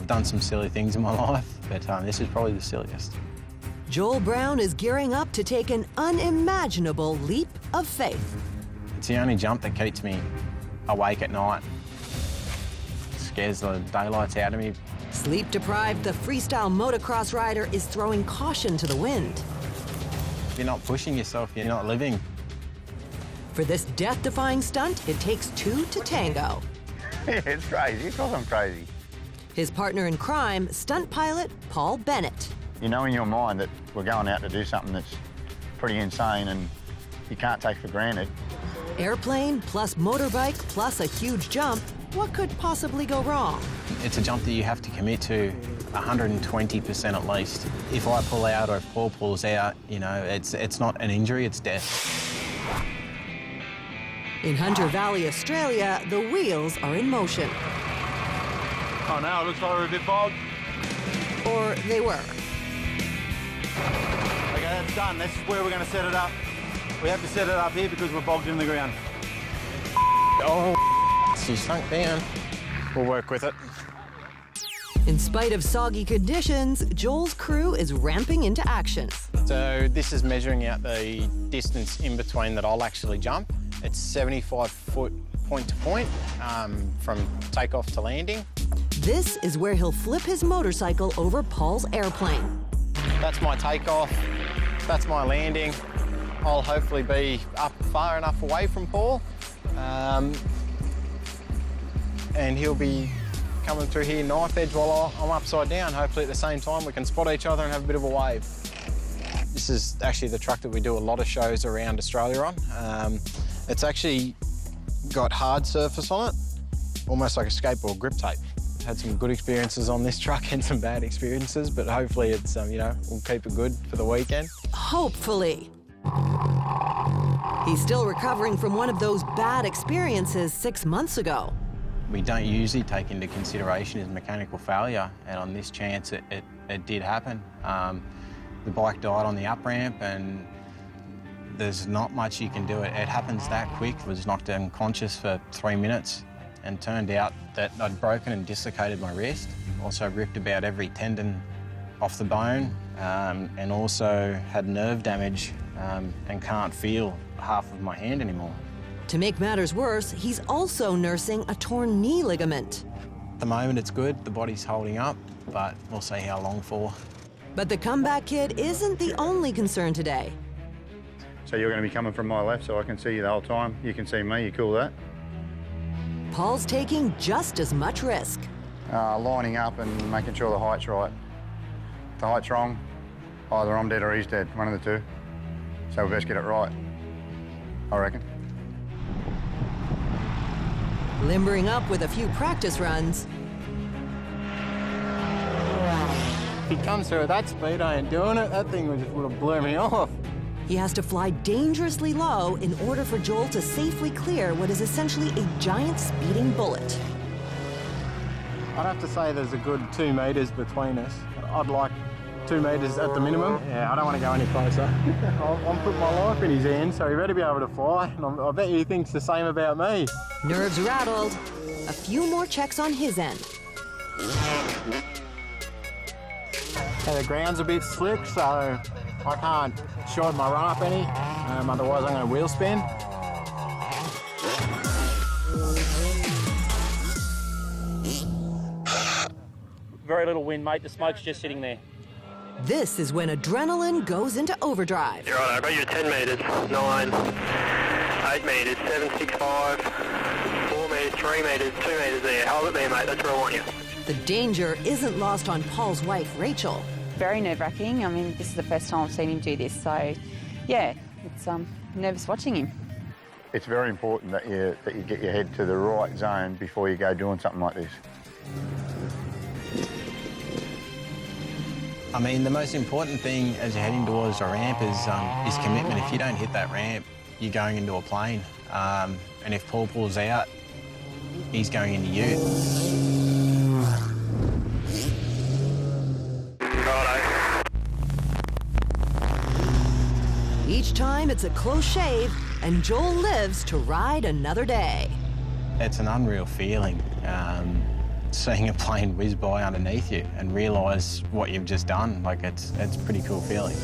I've done some silly things in my life, but this is probably the silliest. Joel Brown is gearing up to take an unimaginable leap of faith. It's the only jump that keeps me awake at night. Scares the daylights out of me. Sleep-deprived, the freestyle motocross rider is throwing caution to the wind. If you're not pushing yourself, you're not living. For this death-defying stunt, it takes two to tango. Yeah, it's crazy. Of course I'm crazy. His partner in crime, stunt pilot Paul Bennett. You know in your mind that we're going out to do something that's pretty insane and you can't take for granted. Airplane plus motorbike plus a huge jump. What could possibly go wrong? It's a jump that you have to commit to 120% at least. If I pull out or if Paul pulls out, you know, it's not an injury, it's death. In Hunter Valley, Australia, the wheels are in motion. Oh, now it looks like we're a bit bogged. Or they were. Okay, that's done. This is where we're going to set it up. We have to set it up here because we're bogged in the ground. Oh, she sunk down. We'll work with it. In spite of soggy conditions, Joel's crew is ramping into action. So this is measuring out the distance in between that I'll actually jump. It's 75 foot point to point from takeoff to landing. This is where he'll flip his motorcycle over Paul's airplane. That's my takeoff, that's my landing. I'll hopefully be up far enough away from Paul. And he'll be coming through here knife edge while I'm upside down. Hopefully at the same time we can spot each other and have a bit of a wave. This is actually the truck that we do a lot of shows around Australia on. It's actually got hard surface on it, almost like a skateboard grip tape. Had some good experiences on this truck and some bad experiences, but hopefully it's, you know, we'll keep it good for the weekend. Hopefully. He's still recovering from one of those bad experiences 6 months ago. We don't usually take into consideration his mechanical failure, and on this chance it did happen. The bike died on the up ramp, and there's not much you can do. It happens that quick. I was knocked unconscious for 3 minutes, and turned out that I'd broken and dislocated my wrist. Also ripped about every tendon off the bone, and also had nerve damage and can't feel half of my hand anymore. To make matters worse, he's also nursing a torn knee ligament. At the moment it's good, the body's holding up, but we'll see how long for. But the comeback kid isn't the only concern today. So you're going to be coming from my left so I can see you the whole time. You can see me, you cool with that? Paul's taking just as much risk. Lining up and making sure the height's right. If the height's wrong, either I'm dead or he's dead, one of the two. So we best get it right, I reckon. Limbering up with a few practice runs. If he comes through at that speed, I ain't doing it. That thing would have blew me off. He has to fly dangerously low in order for Joel to safely clear what is essentially a giant speeding bullet. I'd have to say there's a good 2 metres between us. I'd like 2 metres at the minimum. Yeah, I don't want to go any closer. I'm putting my life in his hands, so he better be able to fly. And I bet he thinks the same about me. Nerves rattled. A few more checks on his end. Yeah, the ground's a bit slick, so I can't shorten my run up any. Otherwise I'm going to wheel spin. Very little wind, mate. The smoke's just sitting there. This is when adrenaline goes into overdrive. You're right, I've got you 10 metres, 9, 8 metres, 7, 6, 5, 4 metres, 3 metres, 2 metres there. Hold it there, mate, that's where I want you. The danger isn't lost on Paul's wife, Rachel. Very nerve-wracking. I mean, this is the first time I've seen him do this, so yeah, it's nervous watching him. It's very important that you get your head to the right zone before you go doing something like this. I mean, the most important thing as you're heading towards a ramp is commitment. If you don't hit that ramp, you're going into a plane. And if Paul pulls out, he's going into you. Righto. Each time it's a close shave, and Joel lives to ride another day. It's an unreal feeling. seeing a plane whiz by underneath you and realise what you've just done. Like, it's a pretty cool feeling.